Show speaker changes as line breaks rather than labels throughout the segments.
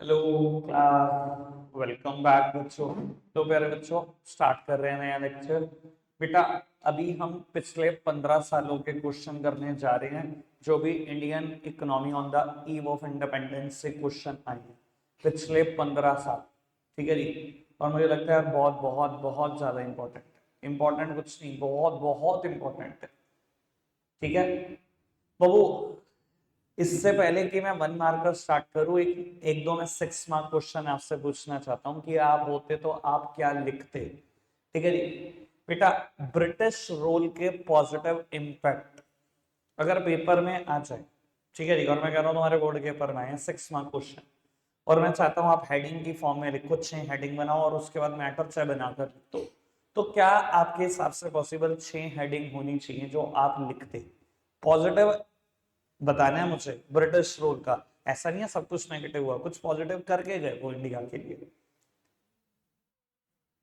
Hello class, welcome back बच्चों। तो प्यारे बच्चों, स्टार्ट कर रहे हैं नया लेक्चर। बेटा, अभी हम पिछले 15 सालों के क्वेश्चन करने जा रहे हैं, जो भी Indian economy on the eve of independence से क्वेश्चन आए हैं पिछले 15 साल। ठीक है जी। और मुझे लगता है बहुत बहुत बहुत ज्यादा इंपॉर्टेंट है। इंपॉर्टेंट कुछ नहीं, बहुत बहुत इंपॉर्टेंट है। ठीक है बाबू। इससे पहले कि मैं 1 मार्कर स्टार्ट करूं, एक दो मैं 6 मार्क क्वेश्चन आपसे पूछना चाहता हूं कि आप होते तो आप क्या लिखते। ठीक है जी। बेटा, ब्रिटिश रूल के पॉजिटिव इम्पैक्ट अगर पेपर में आ जाए, ठीक है जी, और मैं कह रहा हूं तुम्हारे बोर्ड के पेपर में आए 6 मार्क क्वेश्चन, और मैं चाहता हूं आप हेडिंग की फॉर्म में लिखो, 6 हेडिंग बनाओ और उसके बाद मैटर 6 बनाकर लिख दो। तो क्या आपके हिसाब से पॉसिबल 6 हेडिंग होनी चाहिए जो आप लिखते? पॉजिटिव बताना है मुझे ब्रिटिश रूल का। ऐसा नहीं है सब कुछ नेगेटिव हुआ, कुछ पॉजिटिव करके गए वो इंडिया के लिए।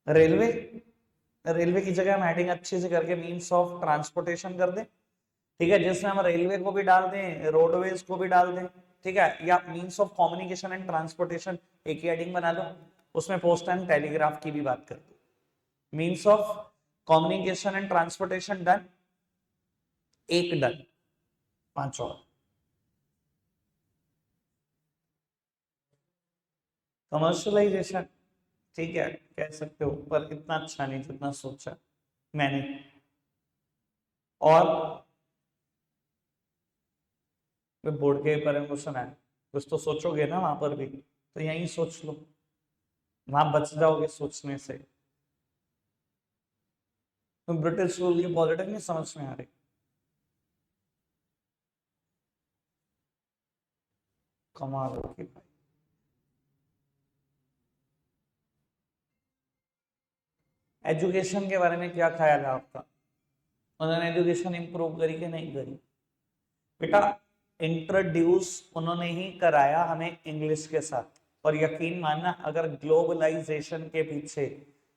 रेलवे, रेलवे की जगह हम हेडिंग अच्छे से करके मींस ऑफ ट्रांसपोर्टेशन कर दें। ठीक है, जिसमें हम रेलवे को भी डाल दें, रोडवेज को भी डाल दें। ठीक है, या means of communication and transportation एक ही हेडिंग बना लो, उसमें पोस्ट एंड टेलीग्राफ की भी बात कर दो। Means of communication and transportation done, एक डन, 5 और। कमर्शलाइजेशन, ठीक है कह सकते हो, पर इतना अच्छा नहीं जितना सोचा मैंने। और बोर्ड के पेपर में क्वेश्चन है, कुछ तो सोचोगे ना वहां पर भी, तो यहीं सोच लो, वहां बच जाओगे सोचने से। तो ब्रिटिश रूल की पॉलिटिक्स नहीं समझ में आ रही। कमाल होगी भाई। एजुकेशन के बारे में क्या ख्याल है आपका? उन्होंने एजुकेशन इंप्रूव करी कि नहीं करी? बेटा, इंट्रोड्यूस उन्होंने ही कराया हमें इंग्लिश के साथ। और यकीन मानना, अगर ग्लोबलाइजेशन के पीछे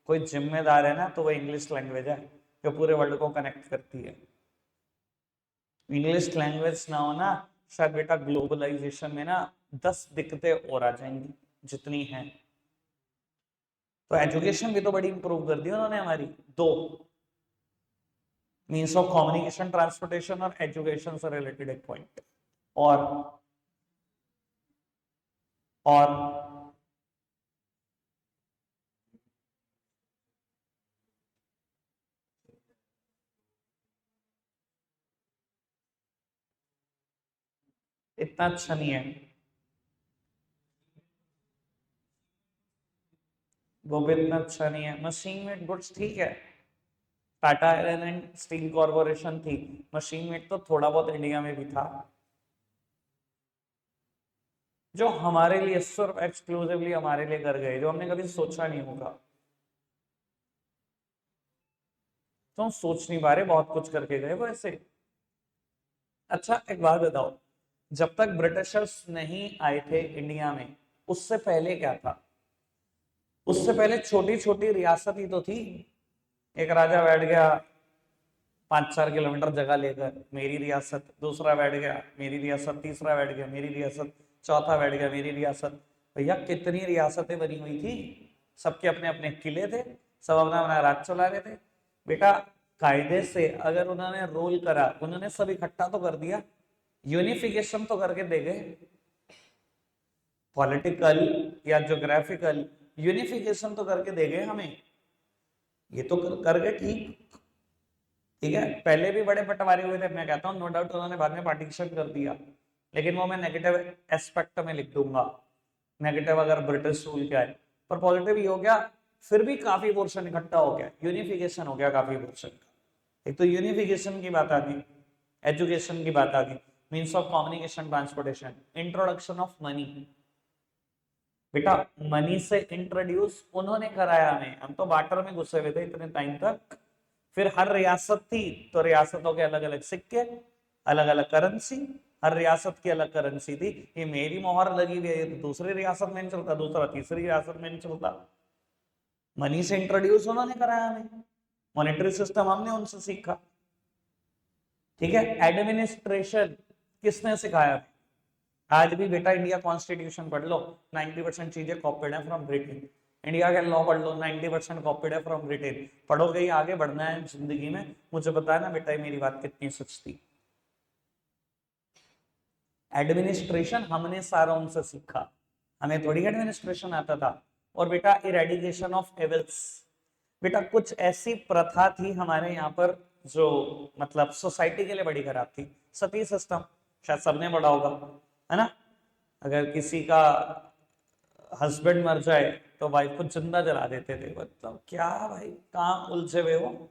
कोई जिम्मेदार है ना, तो वो इंग्लिश लैंग्वेज है, जो पूरे वर्ल्ड को कनेक्ट करती है। इंग्लिश लैंग्वेज ना हो ना, शायद बेटा ग्लोबलाइजेशन में ना 10 दिक्कतें और आ जाएंगी जितनी हैं। तो एजुकेशन भी तो बड़ी इंप्रूव कर दी उन्होंने हमारी। दो मीन्स ऑफ कम्युनिकेशन ट्रांसपोर्टेशन और एजुकेशन से रिलेटेड एक पॉइंट। और और इतना अच्छा नहीं है वो भी, इतना अच्छा नहीं है। मशीन मेड गुड्स ठीक है, Tata iron and steel corporation थी, मशीन मेड तो थोड़ा बहुत इंडिया में भी था, जो हमारे लिए सिर्फ एक्सक्लूसिवली हमारे लिए कर गए, जो हमने कभी सोचा नहीं होगा। तो हम सोच नहीं पा रहे, बहुत कुछ करके गए वो ऐसे। अच्छा एक बात बताओ, जब तक ब्रिटिशर्स नहीं आए थे इंडिया में, उससे पहले क्या था? उससे पहले छोटी छोटी रियासत ही तो थी। एक राजा बैठ गया 5-4 किलोमीटर जगह लेकर, मेरी रियासत। दूसरा बैठ गया, मेरी रियासत। तीसरा बैठ गया, मेरी रियासत। चौथा बैठ गया, मेरी रियासत। भैया कितनी रियासतें बनी हुई थी, सबके अपने अपने किले थे, सब अपना अपना राज चला रहे थे। बेटा, कायदे से अगर उन्होंने रोल करा, उन्होंने सब इकट्ठा तो कर दिया, यूनिफिकेशन तो करके दे गए। पॉलिटिकल या ज्योग्राफिकल यूनिफिकेशन तो करके दे गए हमें, ये तो कर गए ठीक। ठीक है, पहले भी बड़े बंटवारे हुए थे, मैं कहता हूँ नो डाउट उन्होंने बाद में पार्टीशन कर दिया, लेकिन वो मैं नेगेटिव एस्पेक्ट में लिख दूंगा। नेगेटिव अगर ब्रिटिश रूल क्या है, पर पॉजिटिव ही हो गया। फिर भी काफी पोर्शन इकट्ठा हो गया, यूनिफिकेशन हो गया काफी पोर्शन का। एक तो यूनिफिकेशन की बात आ गई, एजुकेशन की बात आ गई, means of communication transportation, introduction of money. बेटा, मनी से इंट्रोड्यूस उन्होंने कराया हमें, हम तो बाटर में घुसे हुए थे इतने टाइम तक। फिर हर रियासत थी तो रियासतों के अलग अलग सिक्के, अलग अलग करेंसी, हर रियासत की अलग करेंसी थी। ये मेरी मोहर लगी हुई है तो दूसरी रियासत में नहीं चलता, दूसरा तीसरी रियासत में नहीं चलता। मनी से इंट्रोड्यूस उन्होंने कराया हमें, मॉनेटरी सिस्टम हमने उनसे सीखा। ठीक है, एडमिनिस्ट्रेशन किसने सिखाया? आज भी बेटा इंडिया कॉन्स्टिट्यूशन पढ़ लो, 90% चीजें कॉपीड है फ्रॉम ब्रिटेन। इंडिया के लॉ पढ़ लो, 90% कॉपीड है फ्रॉम ब्रिटेन। पढ़ोगे ही आगे बढ़ना है जिंदगी में, मुझे बताना बेटा मेरी बात कितनी सच थी। एडमिनिस्ट्रेशन हमने सारा उनसे सीखा, हमें थोड़ी एडमिनिस्ट्रेशन आता था। और बेटा इरेडिकेशन ऑफ एविल्स, बेटा कुछ ऐसी प्रथा थी हमारे यहाँ पर जो मतलब सोसाइटी के लिए बड़ी खराब थी। सती सिस्टम शायद सबने पढ़ा होगा, है ना। अगर किसी का हस्बैंड मर जाए तो वाइफ को जिंदा जला देते थे। मतलब क्या भाई, कहाँ उलझे हुए हो।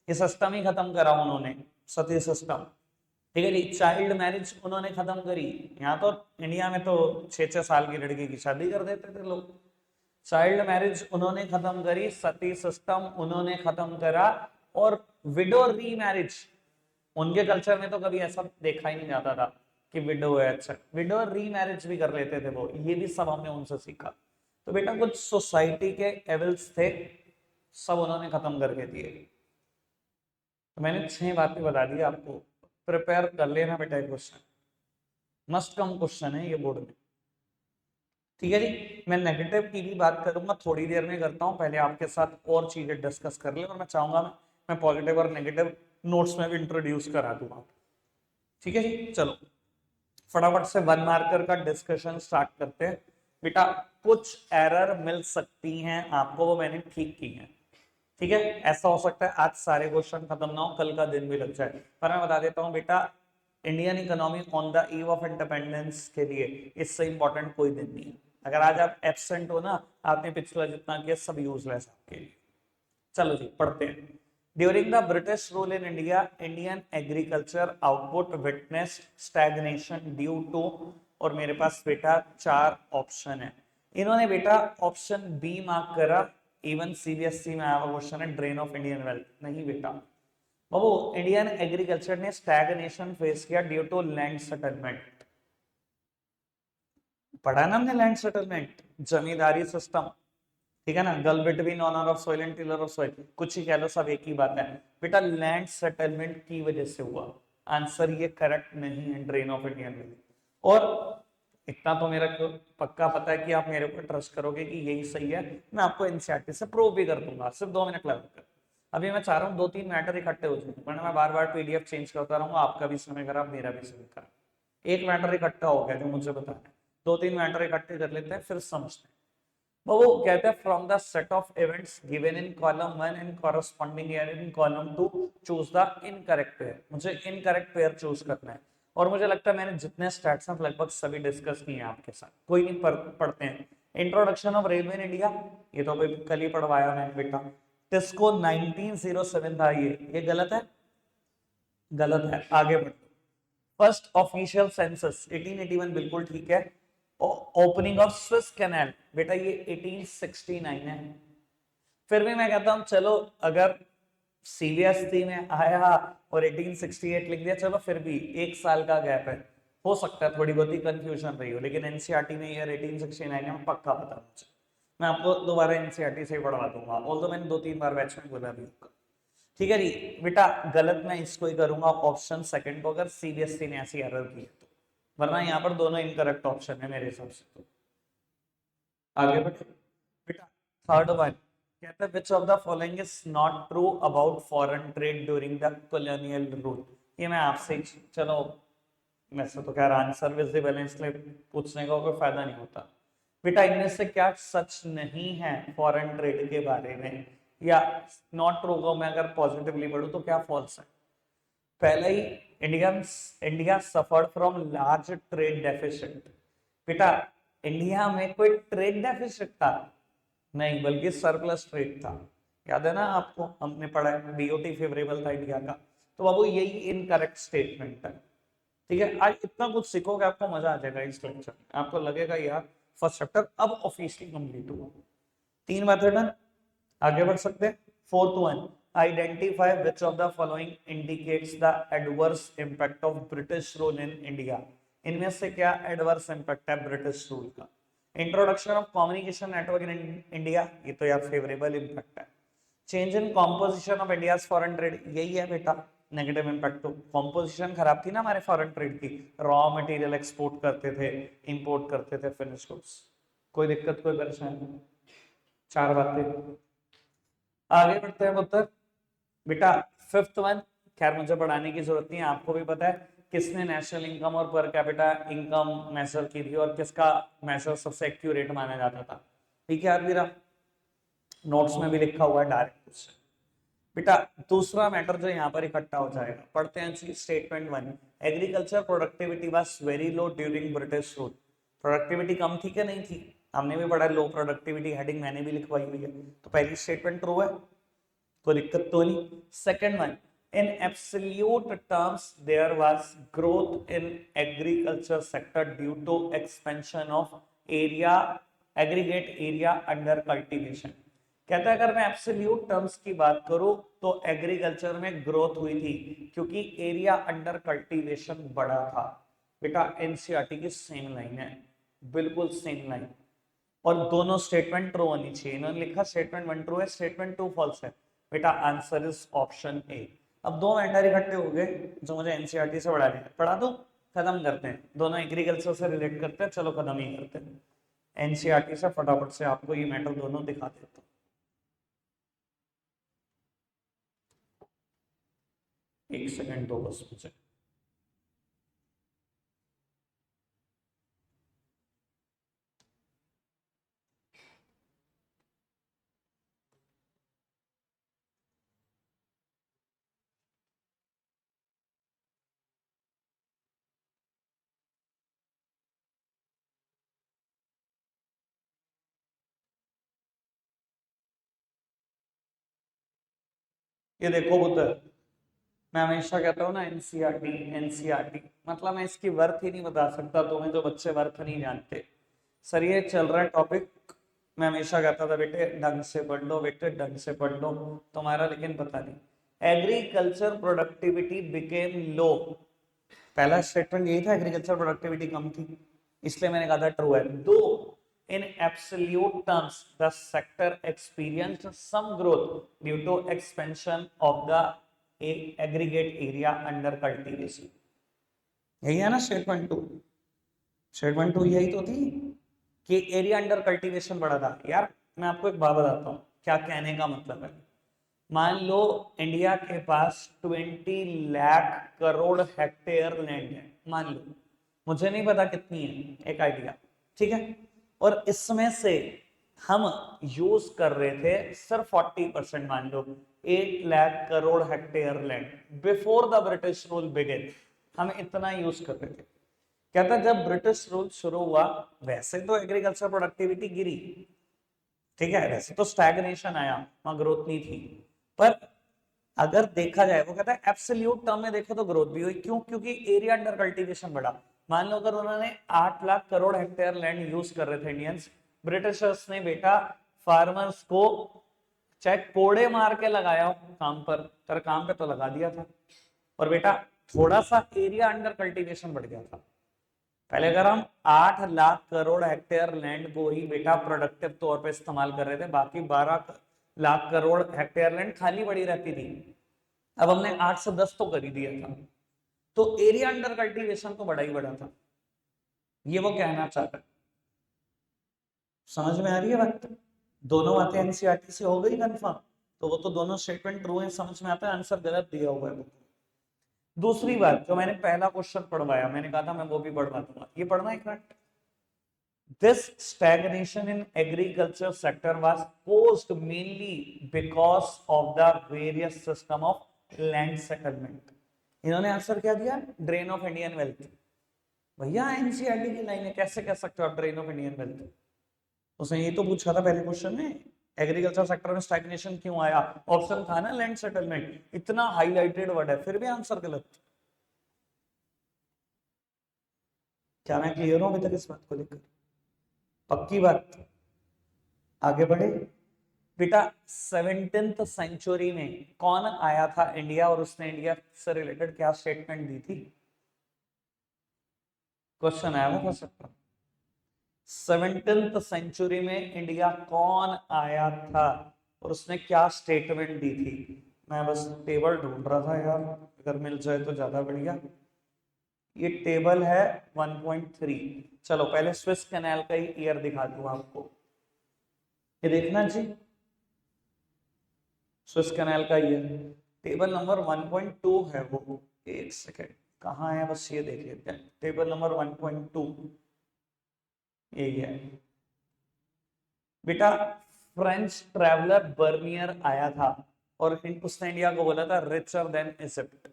ये सिस्टम ही खत्म करा उन्होंने, सती सिस्टम। ठीक है जी। चाइल्ड मैरिज उन्होंने खत्म करी। यहाँ तो इंडिया में तो 6-6 साल की लड़की की शादी कर देते थे लोग। चाइल्ड मैरिज उन्होंने खत्म करी, सती सिस्टम उन्होंने खत्म करा। और विडो री मैरिज, उनके कल्चर में तो कभी ऐसा देखा ही नहीं जाता था कि विडो है। अच्छा, विडो री मैरिज भी कर लेते थे वो, ये भी सब हमने उनसे सीखा। तो बेटा कुछ सोसाइटी के एविल्स थे, सब उन्होंने खत्म करके दिए। तो मैंने 6 बातें बता दी आपको, प्रिपेयर कर लेना बेटा। क्वेश्चन मस्ट कम क्वेश्चन है ये बोर्ड में। ठीक है जी। मैं नेगेटिव की भी बात करूंगा, थोड़ी देर में करता हूं। पहले आपके साथ और चीजें डिस्कस कर ले, और मैं चाहूंगा मैं पॉजिटिव और नेगेटिव नोट्स में भी इंट्रोड्यूस करा दूंगा। ठीक है जी। चलो फटाफट से 1 मार्कर का डिस्कशन स्टार्ट करते हैं। बेटा कुछ एरर मिल सकती हैं आपको, वो मैंने ठीक की है। ठीक है, ऐसा हो सकता है आज सारे क्वेश्चन खत्म ना हो, कल का दिन भी लग जाए। पर मैं बता देता हूँ बेटा, Indian economy on the eve of independence के लिए इससे इंपॉर्टेंट कोई दिन नहीं है। अगर आज आप एब्सेंट हो ना, आपने पिछला जितना किया सब यूजलेस आपके लिए। चलो जी पढ़ते हैं। During the British rule in India, Indian agriculture output witness stagnation due to, और मेरे पास बेटा 4 ऑप्शन है। इन्होंने बेटा ऑप्शन बी मार्क करा। इवन सीबीएसई में आया क्वेश्चन है, ड्रेन ऑफ इंडियन वेल्थ। नहीं बेटा बाबू, इंडियन एग्रीकल्चर ने स्टैग्नेशन फेस किया ड्यू टू लैंड सेटलमेंट। पढ़ा ना हमने, लैंड सेटलमेंट, जमींदारी सिस्टम। ठीक है ना, gulf between owner of soil and tiller of soil, कुछ ही कह लो, सब एक ही बात है। बेटा लैंड सेटलमेंट की वजह से हुआ। आंसर ये करेक्ट नहीं है, ड्रेन ऑफ इंडियन वेल्थ। और इतना तो मेरा पक्का पता है कि आप मेरे ऊपर ट्रस्ट करोगे कि यही सही है। मैं आपको एनसीईआरटी से प्रूव भी कर दूंगा, सिर्फ 2 मिनट लगेगा। अभी मैं चाह रहा हूँ 2-3 मैटर इकट्ठे हो जाए, वरना मैं बार बार पीडीएफ चेंज करता रहूंगा, आपका भी समय खराब, मेरा भी समय खराब। एक मैटर इकट्ठा हो गया जो मुझे बताना है, 2-3 मैटर इकट्ठे कर लेते हैं फिर समझते हैं। वो कहते हैं from the set of events given in column 1 and corresponding year in column 2 choose the incorrect pair. मुझे इनकरेक्ट पेयर चूज करना है। और मुझे लगता है मैंने जितने स्टैट्स हैं लगभग सभी डिस्कस किए हैं आपके साथ, कोई नहीं पढ़ते हैं। Introduction of railway in India, ये तो अभी कल ही पढ़वाया मैंने बेटा। टिस्को 1907 था, ये गलत है, गलत है, आगे बढ़ो। फर्स्ट ऑफिशियल सेंसस 1881 बिल्कुल ठीक है। ओपनिंग ऑफ स्विस कैनाल बेटा ये 1869 है। फिर भी मैं कहता हूं चलो, अगर सीबीएसई में आया और 1868 लिख दिया, चलो फिर भी 1 साल का गैप है, हो सकता है थोड़ी बहुत ही कंफ्यूजन रही हो, लेकिन एनसीईआरटी में ईयर 1869 है, पक्का पता मुझे। मैं आपको दोबारा एनसीईआरटी से ही पढ़वा दूंगा, ऑल्दो मैंने 2-3 बार बैच में बोला भी होगा। ठीक है जी। बेटा गलत मैं इसको ही करूंगा, ऑप्शन सेकंड को, अगर सीबीएसई ने ऐसी एरर की है तो, वरना यहाँ पर दोनों इनकरेक्ट ऑप्शन है मेरे हिसाब से। तो आगे बढ़े बेटा। थर्ड वन कहता है which of the following is not true about foreign trade during the colonial rule. ये मैं आपसे चलो, वैसे तो खैर आंसर विजिबल है इसलिए पूछने का कोई फायदा नहीं होता। बेटा इनमें से क्या सच नहीं है फॉरेन ट्रेड के बारे में, या नॉट ट्रू को मैं अगर पॉजिटिवली पढ़ूं तो क्या फॉल्स है। पहले ही India suffered from large trade deficit. बेटा इंडिया में कोई ट्रेड डेफिसिट था नहीं, बल्कि सरप्लस ट्रेड था। याद है ना आपको, हमने पढ़ा है बीओटी फेवरेबल था इंडिया का। तो बाबू यही इनकरेक्ट स्टेटमेंट है। ठीक है, आज इतना कुछ सीखोगे आपको मजा आ जाएगा इस लेक्चर में, आपको लगेगा यार फर्स्ट चैप्टर अब ऑफिशियली कंप्लीट हुआ। 3 मेथड है, आगे बढ़ सकते हैं। Fourth one, identify which of the following indicates the adverse impact of British rule in India. इनमें से क्या एडवर्स इंपैक्ट है ब्रिटिश रूल का। Introduction of communication network in India, ये तो यार फेवरेबल इंपैक्ट है। Change in composition of India foreign trade, यही है बेटा। नेगेटिव इम्पैक्ट तो कॉम्पोजिशन खराब थी ना हमारे फॉरेन ट्रेड की, रॉ मटेरियल एक्सपोर्ट करते थे, इंपोर्ट करते थे फिनिश गुड्स, कोई दिक्कत कोई परेशानी। चार बातें। आगे बढ़ते हैं पुत्र। बेटा फिफ्थ वन, खैर मुझे पढ़ाने की जरूरत नहीं है, आपको भी पता है किसने नेशनल इनकम और पर कैपिटा इनकम मेजर की थी और किसका मेजर सबसे एक्यूरेट माना जाता था। ठीक है यार, नोट्स में भी लिखा हुआ है डायरेक्ट क्वेश्चन। बेटा दूसरा मैटर जो यहाँ पर इकट्ठा हो जाएगा, पढ़ते हैं statement one. Agriculture productivity was very low during British rule. Productivity कम थी क्या नहीं थी, हमने भी पढ़ा लो प्रोडक्टिविटी, हेडिंग मैंने भी लिखवाई हुई है, तो पहली स्टेटमेंट ट्रू है, कोई दिक्कत तो नहीं। Second one, in absolute terms there was growth in agriculture sector due to expansion of area, aggregate area under cultivation। कहता है अगर मैं एब्सोल्यूट टर्म्स की बात करूं तो एग्रीकल्चर में ग्रोथ हुई थी क्योंकि एरिया अंडर कल्टीवेशन बढ़ा था। बेटा एनसीईआरटी की सेम लाइन है, बिल्कुल सेम लाइन, और दोनों स्टेटमेंट ट्रू होनी चाहिए। इन्होंने लिखा स्टेटमेंट वन ट्रू है, स्टेटमेंट टू फॉल्स है। बेटा आंसर इज ऑप्शन ए। अब दो मैटर इकट्ठे हो गए जो मुझे एनसीईआरटी से पढ़ाने हैं, पढ़ा दो, खत्म करते हैं, दोनों एग्रीकल्चर से रिलेट करते हैं, चलो खत्म ही करते हैं। एनसीईआरटी से फटाफट से आपको ये मैटर दोनों दिखा देता हूं। एक सेकंड दो बस मुझे। ये देखो पुत्र, मैं हमेशा कहता हूँ ना एनसीईआरटी एनसीईआरटी, मतलब मैं इसकी वर्थ ही नहीं बता सकता तुम्हें जो बच्चे वर्थ नहीं जानते। सर ये चल रहा है टॉपिक, मैं हमेशा कहता था बेटे ढंग से पढ़ लो, बेटे ढंग से पढ़ लो, तुम्हारा लेकिन पता नहीं। एग्रीकल्चर प्रोडक्टिविटी बिकेम लो, पहला स्टेटमेंट यही था, एग्रीकल्चर प्रोडक्टिविटी कम थी, इसलिए मैंने कहा था ट्रू है। दो in absolute terms the sector experienced some growth due to expansion of the aggregate area under cultivation। यही है ना स्टेटमेंट टू, स्टेटमेंट टू यही तो थी कि एरिया अंडर कल्टीवेशन बढ़ा था। यार मैं आपको एक बात बताता हूँ क्या कहने का मतलब है। मान लो इंडिया के पास 20 लाख करोड़ हेक्टेयर लैंड है, मान लो, मुझे नहीं पता कितनी है, एक आइडिया, ठीक है, और इसमें से हम यूज कर रहे थे सिर्फ 40%, मान लो 8 lakh crore hectare land before the British rule begin, हम इतना यूज कर रहे थे। कहता जब ब्रिटिश रूल शुरू हुआ वैसे तो एग्रीकल्चर प्रोडक्टिविटी गिरी, ठीक है, वैसे तो स्टैग्नेशन आया, वहां ग्रोथ नहीं थी, पर अगर देखा जाए, वो कहता है एब्सोल्यूट टर्म में देखो तो ग्रोथ भी हुई, क्यों, क्योंकि एरिया अंडर कल्टीवेशन बढ़ा। मान लो अगर उन्होंने 8 lakh crore hectare land use कर रहे थे इंडियंस, ब्रिटिशर्स ने बेटा फार्मर्स को चाहे कोड़े मार के लगाया हो काम पर काम पे तो लगा दिया था, और बेटा थोड़ा सा एरिया अंडर कल्टीवेशन बढ़ गया था। पहले अगर हम 8 लाख करोड़ हेक्टेयर लैंड को ही बेटा प्रोडक्टिव तौर पे इस्तेमाल कर रहे थे, बाकी 12 लाख करोड़ हेक्टेयर लैंड खाली पड़ी रहती थी, अब हमने 8 से 10 तो कर ही दिया था, तो एरिया अंडर कल्टीवेशन तो बड़ा ही बड़ा था। ये वो कहना चाहता है, समझ में आ रही है बात? दोनों बातें एनसीईआरटी से हो गई कंफर्म, तो वो तो दोनों स्टेटमेंट ट्रू है, समझ में आता है, आंसर गलत दिया हुआ है। दूसरी बात, जो मैंने पहला क्वेश्चन पढ़वाया, मैंने कहा था मैं वो भी पढ़वा दूंगा, ये पढ़ना एक minute. This stagnation in agriculture sector was caused mainly because of the various system of land settlement। इन्होंने आंसर क्या दिया, ड्रेन ऑफ इंडियन वेल्थ। भैया एनसीईआरटी की लाइन है, कैसे कह सकते हो आप ड्रेन ऑफ इंडियन वेल्थ? उसने ये तो पूछा था पहले क्वेश्चन में, एग्रीकल्चर सेक्टर में स्टैग्नेशन क्यों आया, ऑप्शन था ना लैंड सेटलमेंट, इतना हाईलाइटेड वर्ड है फिर भी आंसर गलत। क्या मैं क्लियर हूं अभी तक इस बात को लेकर? पक्की बात? आगे बढ़े बेटा। 17th सेंचुरी में कौन आया था इंडिया और उसने इंडिया से रिलेटेड क्या स्टेटमेंट दी थी? क्वेश्चन आया था सकता। 17th सेंचुरी में इंडिया कौन आया था और उसने क्या स्टेटमेंट दी थी? मैं बस टेबल ढूंढ रहा था यार, अगर मिल जाए तो ज्यादा बढ़िया। ये टेबल है 1.3। चलो पहले स्विस कैनाल का ही ईयर दिखा दूं आपको, ये देखना जी, स्विस कैनाल का ईयर टेबल नंबर 1.2 है वो। एक सेकेंड कहाँ है, बस ये देख लेते हैं, टेबल नंबर 1.2 यही है बेटा। फ्रेंच ट्रैवलर बर्नियर आया था और उसने इंडिया को बोला था रिचर देन इजिप्ट,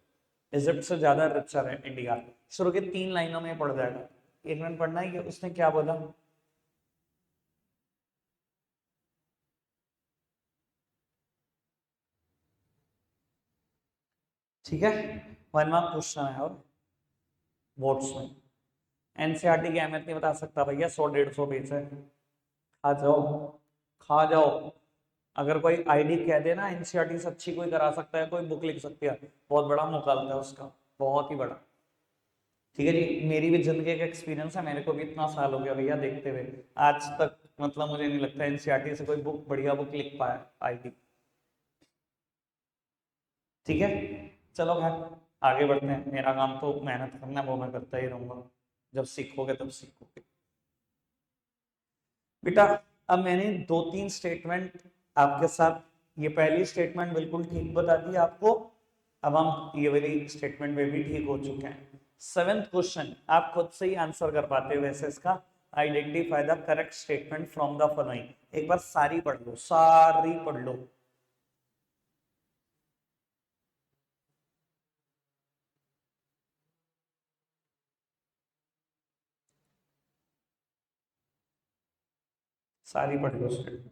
इजिप्ट से ज्यादा रिचर है इंडिया। शुरू के 3 लाइनों में पढ़ जाएगा, एक मिनट पढ़ना है कि उसने क्या बोला। ठीक है, 1 मार्क क्वेश्चन है और बोर्ड्स में। एनसीईआरटी की अहमियत नहीं बता सकता भैया, 100-150 पेज है, खा जाओ खा जाओ। अगर कोई आईडी कह दे ना एनसीईआरटी से अच्छी कोई करा सकता है, कोई बुक लिख सकती है, बहुत बड़ा मुकाबला है उसका, बहुत ही बड़ा। ठीक है जी, मेरी भी जिंदगी का एक्सपीरियंस है, मेरे को भी इतना साल हो गया भैया देखते हुए, आज तक मतलब मुझे नहीं लगता एनसीईआरटी से कोई बुक बढ़िया बुक लिख पाया आईडी। ठीक है, चलो खैर आगे बढ़ते हैं, मेरा काम तो मेहनत करना, वो मैं करता ही रहूंगा, जब सीखोगे तब सीखोगे बेटा। अब मैंने 2-3 स्टेटमेंट आपके साथ, ये पहली स्टेटमेंट बिल्कुल ठीक बता दी आपको, अब हम ये वाली स्टेटमेंट में भी ठीक हो चुके हैं। 7th क्वेश्चन आप खुद से ही आंसर कर पाते हो वैसे इसका, identify the correct statement from the following. एक बार सारी पढ़ लो, सारी पढ़ लो। सारी पढ़ लो स्टेटमेंट।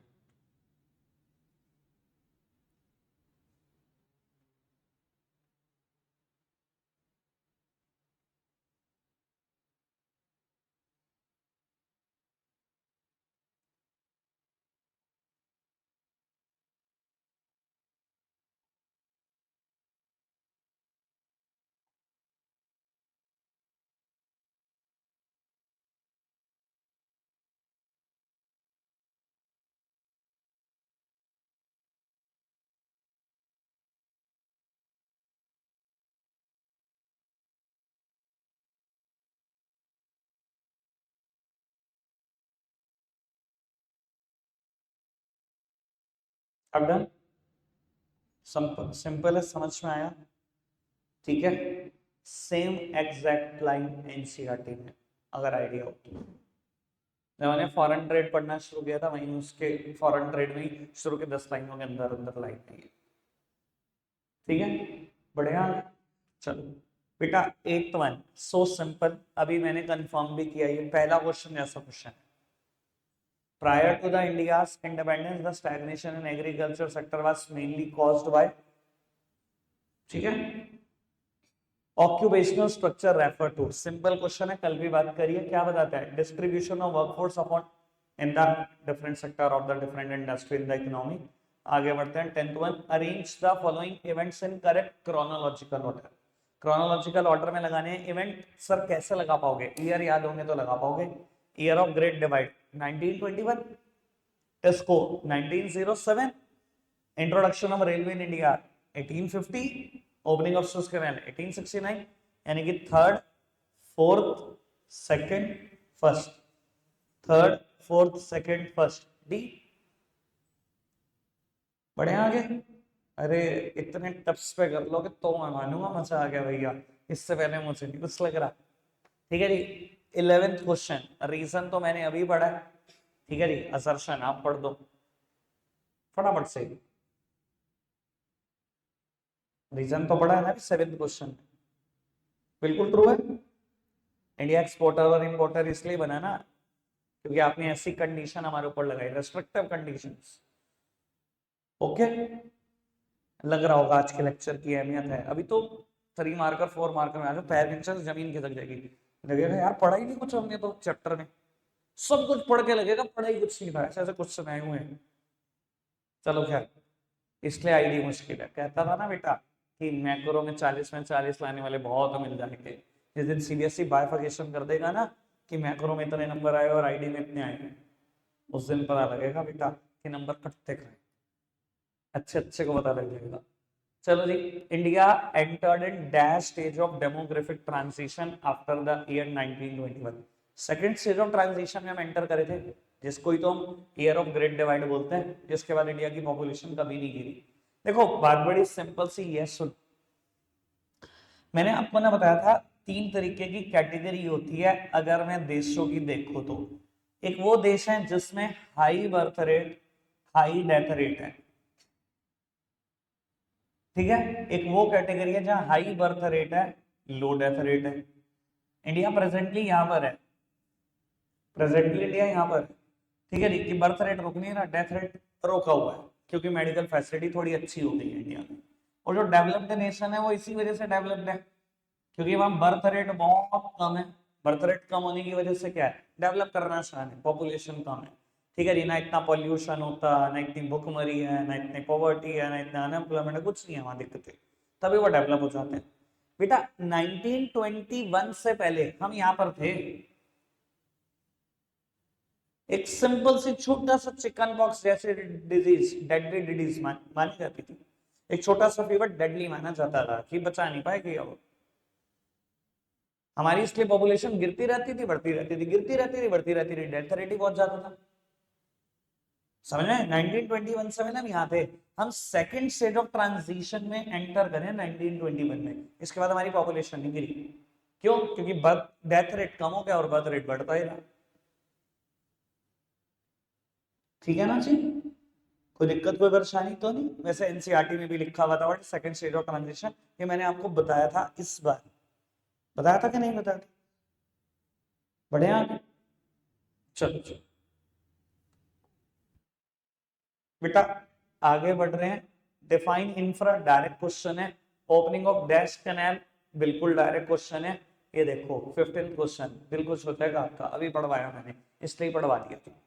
अब डन, सिंपल है, समझ में आया। ठीक है, सेम एग्जैक्ट लाइन एनसीईआरटी में अगर आइडिया हो तो। जब मैंने फॉरेन ट्रेड पढ़ना शुरू किया था, वहीं उसके फॉरेन ट्रेड में ही शुरू के 10 लाइनों के अंदर अंदर लाइन नहीं है। ठीक है, बढ़िया। चलो बेटा, 8th वन सो सिंपल, अभी मैंने कंफर्म भी किया, ये पहला क्वेश्चन जैसा क्वेश्चन है। Prior to the India's independence, the stagnation in agriculture sector was mainly caused by, ठीक है, occupational structure refer to. Simple question है, कल भी बात करिए, क्या बताता है, distribution of workforce upon in the different sector of the different industry in the economy. आगे बढ़ते हैं, 10th one, arrange the following events in correct chronological order. Chronological order में लगाने हैं इवेंट, सर कैसे लगा पाओगे, ईयर याद होंगे तो लगा पाओगे। Year of great divide 1921, टेस्को 1907, introduction of railway in India 1850, opening of Suez canal 1869, यानी कि third fourth second first, third fourth second first D. बढ़िया आगे, अरे इतने टप्स पे कर लोगे तो मैं मानूंगा, मजा आ गया भैया, इससे पहले मुझे नहीं कुछ लग रहा। ठीक है जी, 11th क्वेश्चन, रीजन तो मैंने अभी पढ़ा है, ठीक है जी, असर्शन आप पढ़ दो फटाफट से। रीजन तो पढ़ा है ना 7th क्वेश्चन, बिल्कुल ट्रू है। इंडिया एक्सपोर्टर और इंपोर्टर इसलिए बना ना क्योंकि आपने ऐसी कंडीशन हमारे ऊपर लगाई, रेस्ट्रिक्टिव कंडीशंस। ओके, लग रहा होगा आज के लेक्चर की अहमियत है। अभी तो 3 मार्कर 4 मार्कर में आ जाओ, पैर नीचे से जमीन खिसक जाएगी, लगेगा यार पढ़ाई नहीं कुछ हमने तो चैप्टर में, सब कुछ पढ़ के लगेगा पढ़ाई कुछ नहीं था, ऐसे ऐसे कुछ समय हुए हैं। चलो खैर, इसलिए आईडी मुश्किल है, कहता था ना बेटा कि मैक्रो में 40 में 40 लाने वाले बहुत मिल जाएंगे। जिस दिन सीबीएसई बाइफर्केशन कर देगा ना कि मैक्रो में इतने नंबर आए और आईडी में इतने आए, उस दिन पता लगेगा बेटा कि नंबर कटते करें, अच्छे अच्छे को पता लग जाएगा। चलो जी, India entered in dash stage of demographic transition after the year 1921। Second stage of transition में हम एंटर करे थे, जिसको ही तो हम ईयर ऑफ ग्रेट डिवाइड बोलते हैं, जिसके बाद इंडिया की पॉपुलेशन कभी नहीं गिरी। देखो बात बड़ी सिंपल सी है, सुन, मैंने आपको ना बताया था तीन तरीके की कैटेगरी होती है अगर मैं देशों की देखो तो। एक वो देश है जिसमें high birth rate, high death rate है, ठीक है। एक वो कैटेगरी है जहां हाई बर्थ रेट है, लो डेथ रेट है। इंडिया प्रेजेंटली यहां पर है, प्रेजेंटली इंडिया यहां पर है, ठीक है जी, कि बर्थ रेट रुक नहीं रहा, डेथ रेट रोका हुआ है, क्योंकि मेडिकल फैसिलिटी थोड़ी अच्छी हो गई है इंडिया में। और जो डेवलप्ड नेशन है वो इसी वजह से डेवलप्ड है, क्योंकि वहां बर्थ रेट बहुत कम है। बर्थ रेट कम होने की वजह से क्या है, डेवलप करना आसान है, पॉपुलेशन कम है, ठीक है जी, ना इतना पॉल्यूशन होता, ना इतनी भुखमरी है, ना इतनी पॉवर्टी है, ना इतना अनएम्प्लॉयमेंट है, कुछ नहीं है वहां दिक्कतें, तभी वो डेवलप हो जाते हैं। बेटा 1921 से पहले हम यहाँ पर थे, एक सिंपल सी छोटा सा चिकन पॉक्स जैसे डिजीज, डेडली डिजीज मानी जाती थी। एक छोटा सा फीवर डेडली माना जाता था कि बचा नहीं पाएगी। अब हमारी इसलिए पॉपुलेशन गिरती रहती थी, बढ़ती रहती थी, गिरती रहती थी, बढ़ती रहती थी, डेथ रेट ही बहुत ज्यादा था। समझ रहे हैं, 1921 से हम यहाँ थे, हम सेकंड स्टेज ऑफ ट्रांजिशन में एंटर करें 1921 में, इसके बाद हमारी पॉपुलेशन नहीं गिरी। क्यों? क्योंकि बर्थ डेथ रेट कम हो गया और बर्थ रेट बढ़ता ही रहा। ठीक है ना जी, कोई दिक्कत कोई परेशानी तो नहीं। वैसे एनसीईआरटी में भी लिखा हुआ था what second stage of transition, ये मैंने आपको बताया था, इस बार बताया था कि नहीं बताया था? बढ़े आगे, चलो चलो बेटा आगे बढ़ रहे हैं। डिफाइन इंफ्रा, डायरेक्ट क्वेश्चन है। ओपनिंग ऑफ डैश कैनाल, बिल्कुल डायरेक्ट क्वेश्चन है। ये देखो 15th क्वेश्चन बिल्कुल सोचेगा आपका, अभी पढ़वाया मैंने इसलिए पढ़वा दिया था।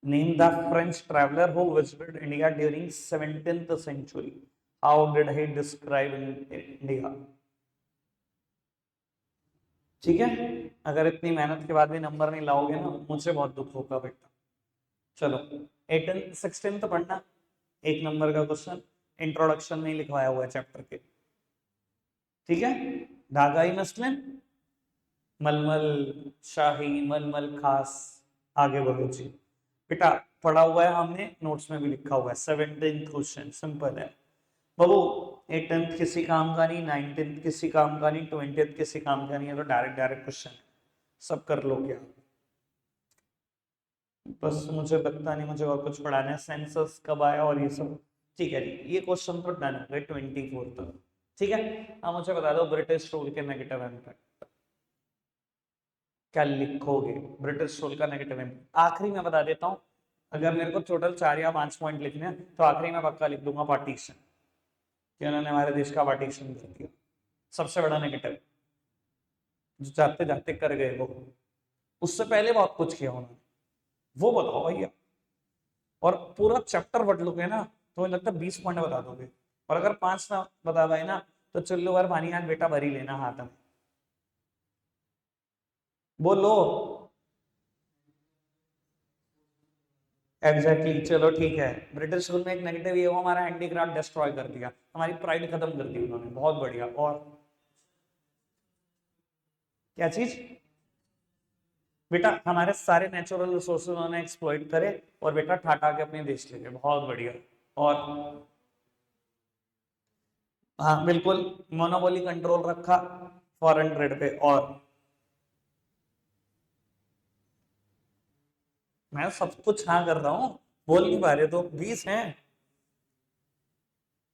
Name the French traveller who visited India during 17th century, how did he describe India. ठीक है, अगर इतनी मेहनत के बाद भी नंबर नहीं लाओगे ना, मुझे बहुत दुख होगा बेटा। चलो 18 16 तो पढ़ना, एक नंबर का क्वेश्चन, इंट्रोडक्शन में लिखवाया हुआ है चैप्टर के, ठीक है। ढाकाई मसलन, मलमल शाही, मलमल खास, आगे बढ़ो जी। बेटा पढ़ा हुआ है हमने, नोट्स में भी लिखा हुआ है, 17th क्वेश्चन सिंपल है बाबू। 18th किसी काम का नहीं, 19th किसी काम का नहीं, 20th किसी काम का नहीं है, तो डायरेक्ट डायरेक्ट क्वेश्चन सब कर लो क्या। बस मुझे लगता नहीं मुझे और कुछ पढ़ाना है, सेंसस कब आया और ये सब, ठीक है जी, ये क्वेश्चन तो डन हो गए 24 तक, ठीक है। अब मुझे बता दो ब्रिटिश रूल के नेगेटिव इम्पैक्ट क्या लिखोगे। ब्रिटिश रूल का नेगेटिव इम्पैक्ट आखिरी में बता देता हूं, अगर मेरे को टोटल 4 या 5 पॉइंट लिखने हैं तो आखिरी में पक्का लिख दूंगा पार्टीशन, कि उन्होंने हमारे देश का पार्टीशन कर दिया, सबसे बड़ा नेगेटिव जो जाते जाते कर गए वो। उससे पहले बहुत कुछ किया उन्होंने, वो बताओ भैया। और पूरा चैप्टर पढ़ लोगे ना तो मुझे लगता है 20 पॉइंट बता दोगे, और अगर 5 ना बता पाए ना तो चुल्लू भर पानी हाथ बेटा भर ही लेना हाथ में, बोलो। एग्जैक्टली exactly, चलो ठीक है। ब्रिटिश रूल में एक नेगेटिव ये, वो हमारा हैंडीक्राफ्ट डिस्ट्रॉय कर दिया, हमारी प्राइड खत्म कर दी उन्होंने, बहुत बढ़िया। और क्या चीज बेटा, हमारे सारे नेचुरल रिसोर्सेज उन्होंने एक्सप्लॉइट करे और बेटा ठाटा के अपने देश ले गए, बहुत बढ़िया। और हाँ बिल्कुल, मोनोपोली कंट्रोल रखा फॉरेन ट्रेड पे। और मैं सब कुछ हाँ कर रहा हूँ, बोल नहीं पा रहे तो 20 हैं,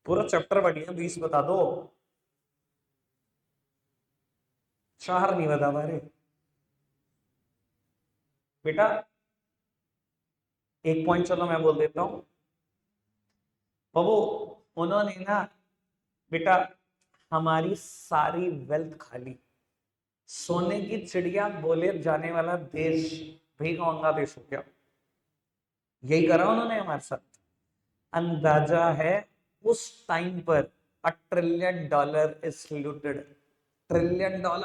पूरा चैप्टर बढ़िया, 20 बता दो, 4 नहीं बता पा रहे बेटा। एक पॉइंट चलो मैं बोल देता हूँ बाबू, उन्होंने ना बेटा हमारी सारी वेल्थ खा ली, सोने की चिड़िया बोले जाने वाला देश भी महंगा देश हो गया, यही करा उन्होंने हमारे साथ। अंदाजा है उस टाइम पर $1 ट्रिलियन इज लूटेड, $1 ट्रिलियन। और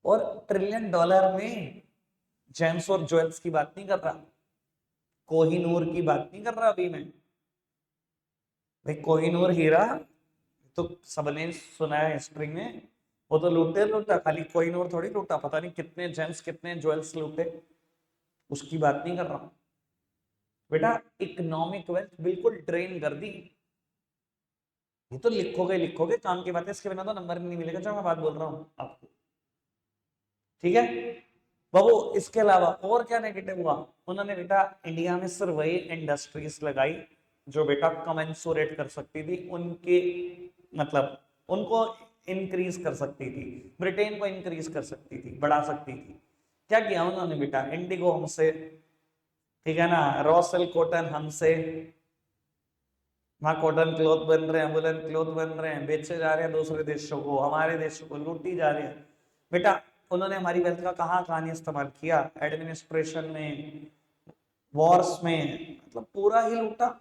$1 ट्रिलियन में जेम्स और ज्वेल्स की बात नहीं कर रहा, कोहिनूर की बात नहीं कर रहा अभी मैं, भाई कोहिनूर हीरा तो सबने सुना है हिस्ट्री में, वो तो लूटा, खाली कोहिनूर थोड़ी लूटा, पता नहीं कितने जेम्स कितने ज्वेल्स लूटे, उसकी बात नहीं कर रहा हूं बेटा। इकोनॉमिक वेल्थ बिल्कुल ड्रेन कर दी। ये तो लिखोगे काम की बात है, इसके बिना तो नंबर नहीं मिलेगा जो मैं बात बोल रहा हूँ आपको। ठीक है बाबू, इसके अलावा और क्या नेगेटिव हुआ? उन्होंने बेटा इंडिया में सिर्फ वही इंडस्ट्रीज लगाई जो बेटा कमेंसुरेट कर सकती थी उनके, मतलब उनको इंक्रीज कर सकती थी, ब्रिटेन को इंक्रीज कर सकती थी, बढ़ा सकती थी। क्या किया उन्होंने बेटा? इंडिगो हमसे, ठीक है ना, रॉ सिल्क कॉटन हमसे, वहां कॉटन क्लॉथ बन रहे हैं, वुलन क्लॉथ बन रहे हैं, बेचे जा रहे हैं दूसरे देशों को, हमारे देशों को लूटी जा रहे हैं बेटा। उन्होंने हमारी वेल्थ का कहाँ नहीं इस्तेमाल किया? एडमिनिस्ट्रेशन में, वॉर्स में, मतलब पूरा ही लूटा।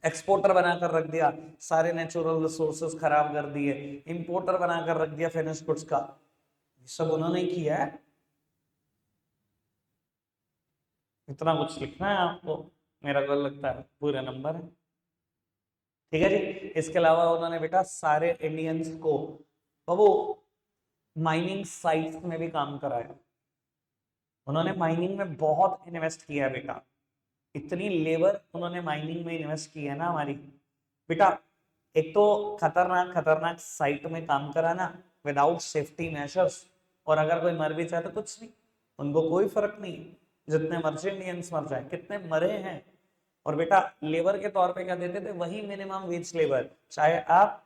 एक्सपोर्टर बनाकर रख दिया, सारे नेचुरल रिसोर्सेज खराब कर दिए, इंपोर्टर बनाकर रख दिया फिनिश गुड्स का। ये सब उन्होंने ही किया है। इतना कुछ लिखना है आपको? मेरा को लगता है पूरे नंबर है। ठीक है जी। इसके अलावा उन्होंने बेटा सारे इंडियंस को वो माइनिंग साइट्स में भी काम कराया। उन्होंने माइनिंग में बहुत इन्वेस्ट किया है बेटा, इतनी लेबर उन्होंने माइनिंग में इन्वेस्ट की है ना हमारी बेटा। एक तो खतरनाक खतरनाक साइट में काम कराना विदाउट सेफ्टी मेजर्स, और अगर कोई मर भी जाए तो कुछ नहीं, उनको कोई फर्क नहीं, जितने मर्जी इंडियंस मर जाए, कितने मरे हैं। और बेटा लेबर के तौर पे क्या देते थे? वही मिनिमम वेज लेबर, चाहे आप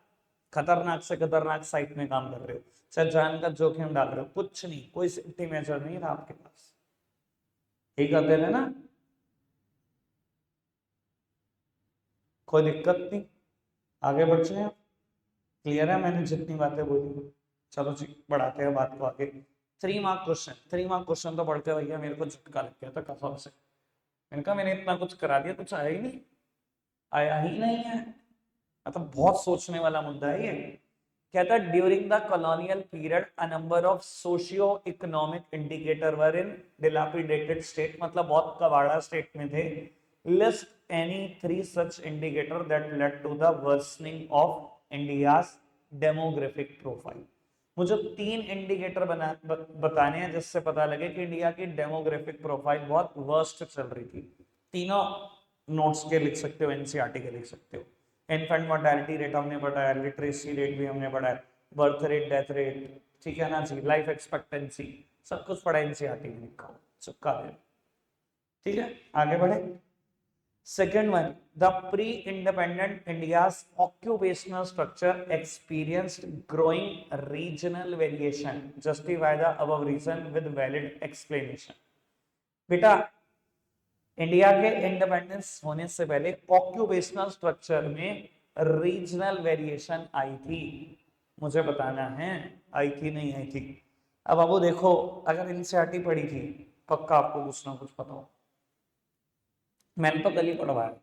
खतरनाक से खतरनाक साइट में काम कर रहे हो, चाहे जान का जोखिम डाल रहे हो, कुछ नहीं, कोई सेफ्टी मेजर नहीं था आपके पास। ठीक करते थे ना, कोई दिक्कत नहीं। आगे बढ़ जाए आप। क्लियर है मैंने जितनी बातें बोली? चलो जी बढ़ाते हैं बात को आगे। 3 मार्क क्वेश्चन, 3 मार्क क्वेश्चन तो पढ़ते भैया मेरे को झटका लग गया था कसम से। मैंने कहा मैंने इतना कुछ करा दिया, कुछ आया ही नहीं, आया ही नहीं है। मतलब बहुत सोचने वाला मुद्दा है ये। कहता है during the colonial period a number of socio economic indicator were in dilapidated state, मतलब बहुत कबाड़ा स्टेट में थे। List any 3 such indicator that led to the worsening of India's demographic profile. मुझे 3 इंडिकेटर बताने हैं जिससे पता लगे कि इंडिया की डेमोग्राफिक प्रोफाइल बहुत वर्स्ट चल रही थी। तीनों नोट्स के लिख सकते हो, एनसीईआरटी के लिख सकते हो। इन्फेंट मोर्टेलिटी रेट हमने बढ़ाया, लिटरेसी रेट भी हमने बढ़ाया, बर्थ रेट, डेथ रेट, ठीक है ना जी, लाइफ एक्सपेक्टेंसी, सब कुछ पढ़ा एनसीईआरटी में लिखा, चुपका दे। ठीक है आगे बढ़े। Second one, the pre independent India's occupational structure experienced growing regional variation, justify the above reason with valid explanation. बेटा इंडिया के इंडिपेंडेंस होने से पहले ऑक्यूपेशनल स्ट्रक्चर में रीजनल वेरिएशन आई थी। मुझे बताना है आई थी नहीं आई थी। अब बाबू देखो, अगर एनसीईआरटी पढ़ी थी पक्का आपको कुछ ना कुछ पता हो। मैंने तो कल ही पढ़वाया,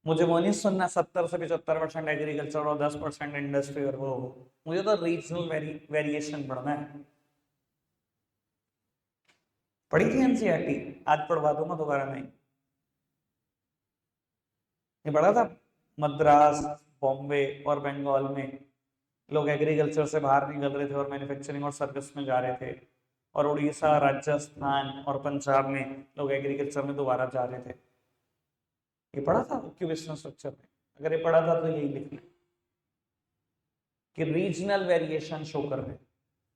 मुझे वो नहीं सुनना 70 से 75% एग्रीकल्चर और 10% इंडस्ट्री और वो। मुझे तो रीजनल वेरिएशन पढ़ना है। पढ़ी थी एनसीईआरटी, आज पढ़वा दूंगा दोबारा नहीं। ये पढ़ा था मद्रास, बॉम्बे और बंगाल में लोग एग्रीकल्चर से बाहर निकल रहे थे और मैन्युफैक्चरिंग और सर्विस में जा रहे थे, और उड़ीसा, राजस्थान और पंजाब में लोग एग्रीकल्चर में दोबारा जा रहे थे। ये पढ़ा था ऑक्यूपेशनल स्ट्रक्चर में? अगर ये पढ़ा था तो यही लिख लिया कि रीजनल वेरिएशन शो कर रहे हैं।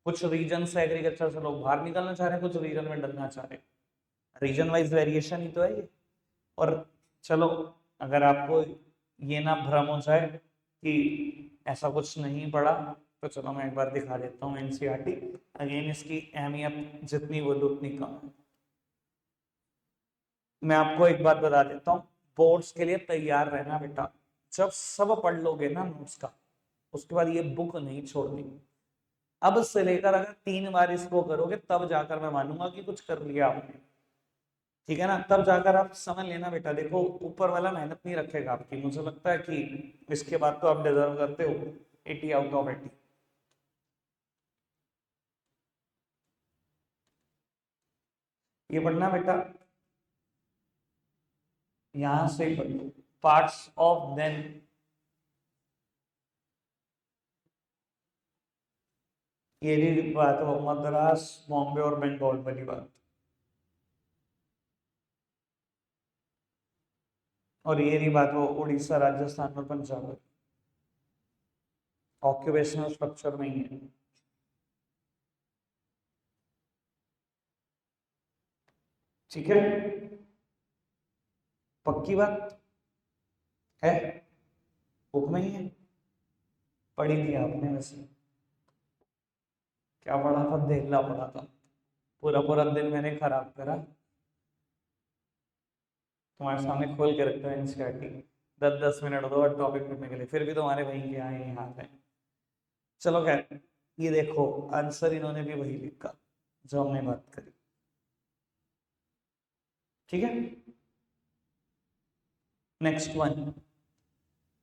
कुछ रीजन से एग्रीकल्चर से लोग बाहर निकलना चाह रहे हैं, कुछ रीजन में डलना चाह रहे हैं। रीजन वाइज वेरिएशन ही तो है ये। और चलो अगर आपको ये ना भ्रम हो जाए कि ऐसा कुछ नहीं पढ़ा, तो चलो मैं एक बार दिखा देता हूँ एनसीईआरटी। अगेन इसकी अहमियत जितनी बोलूँ उतनी कम है। मैं आपको एक बात बता देता हूँ, बोर्ड्स के लिए तैयार रहना बेटा। जब सब पढ़ लोगे ना नोट्स का, उसके बाद ये बुक नहीं छोड़नी। अब से लेकर अगर 3 बार इसको करोगे तब जाकर मैं मानूंगा कि कुछ कर लिया आपने। ठीक है ना, तब जाकर आप समझ लेना बेटा। देखो ऊपर वाला मेहनत नहीं रखेगा आपकी, मुझे लगता है कि इसके बाद तो आप डिजर्व करते हो 80 आउट ऑफ 80। ये पढ़ना बेटा, यहां से पढ़ लो, पार्ट्स ऑफ देन, ये भी बात हो मद्रास, बॉम्बे और बंगाल वाली बात, और ये भी बात हो उड़ीसा, राजस्थान और पंजाब, ऑक्यूपेशनल स्ट्रक्चर में ही है। ठीक है, पक्की बात है, बुक में ही है, पढ़ी थी आपने वैसे, क्या पढ़ा था, देखना पड़ा था, पूरा पूरा दिन मैंने खराब करा, तुम्हारे सामने खोल के रखता है एनसीईआरटी, 10-10 मिनट दो टॉपिक पढ़ने के लिए, फिर भी तुम्हारे वही के यहाँ यही हाथ है। चलो खैर, ये देखो आंसर इन्होंने भी वही लिखा जो हमने बात करी। ठीक है, नेक्स्ट वन,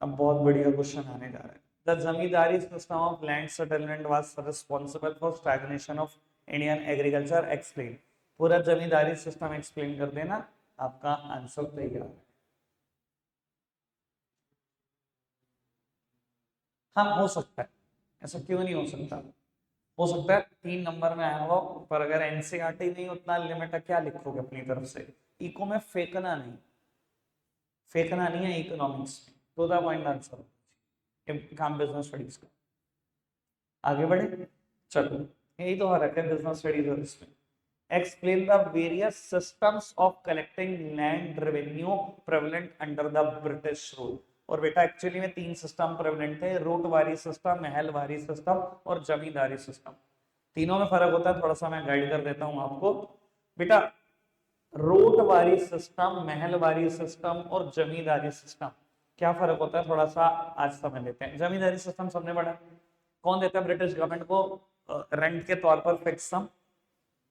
अब बहुत बढ़िया क्वेश्चन आने जा रहा है। The zamindari system of land settlement was responsible for stagnation of Indian agriculture, explain. पूरा जमींदारी सिस्टम एक्सप्लेन कर देना, आपका आंसर तैयार है। हाँ हो सकता है, ऐसा क्यों नहीं हो सकता है 3 नंबर में आया हो, पर अगर एनसीईआरटी नहीं उतना लिमिट है, क्या लिखोगे अपनी तरफ से, इको में फेंकना नहीं, फेंकना नहीं है economics, to the point answer, काम बिजनेस स्टडीज का। आगे बढ़े, चलो यही तो हरक है बिजनेस स्टडीज और इसमें। Explain the various systems of collecting land revenue prevalent under the British rule. और बेटा एक्चुअली में 3 सिस्टम प्रेवलेंट थे, रूटवारी सिस्टम, महलवारी सिस्टम और जमींदारी सिस्टम। तीनों में फर्क होता है, थोड़ा सा मैं गाइड कर देता हूं आपको। बेटा रूटवारी सिस्टम, महलवारी सिस्टम और जमींदारी सिस्टम, क्या फर्क होता है थोड़ा सा आज समझ लेते हैं। जमींदारी सिस्टम सबने पढ़ा, कौन देता है ब्रिटिश गवर्नमेंट को रेंट के तौर पर फिक्स सम,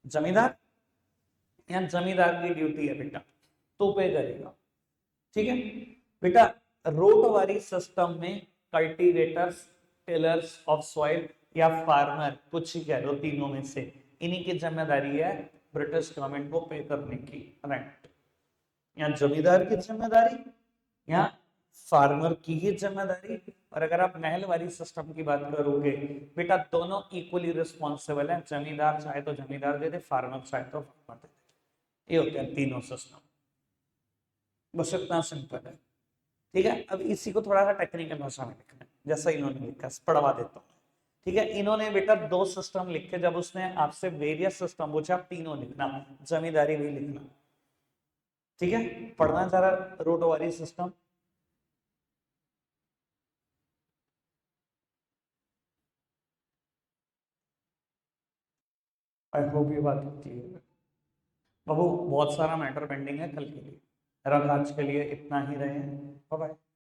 जमींदार, या जमींदार की ड्यूटी है बेटा, तो पे करेगा। ठीक है बेटा, रोटवारी सिस्टम में कल्टीवेटर्स, टिलर्स ऑफ सॉइल या फार्मर, कुछ ही कह लो तीनों में से, इन्हीं की जिम्मेदारी है ब्रिटिश गवर्नमेंट को पे करने की रेंट। या जमींदार की जिम्मेदारी या फार्मर की ही जिम्मेदारी। और अगर आप महलवारी सिस्टम की बात करोगे बेटा, दोनों इक्वली रिस्पॉन्सिबल है, जमींदार चाहे तो जमींदार दे दे, फार्मर चाहे तो फार्मर दे दे, ये होते हैं तीनों सिस्टम, बस इतना सिंपल है। ठीक है, अब इसी को थोड़ा सा टेक्निकल भाषा में लिखना है, जैसा इन्होंने लिखा, पढ़वा देता हूँ। ठीक है, इन्होंने बेटा 2 सिस्टम लिखे, जब उसने आपसे वेरियस सिस्टम पूछा, तीनों लिखना, जमींदारी भी लिखना। ठीक है, पढ़ना जरा रोटवारी सिस्टम। आई होप ये बात होती है बाबू, बहुत सारा मैटर पेंडिंग है कल के लिए, रख आज के लिए इतना ही रहे, बाय बाय।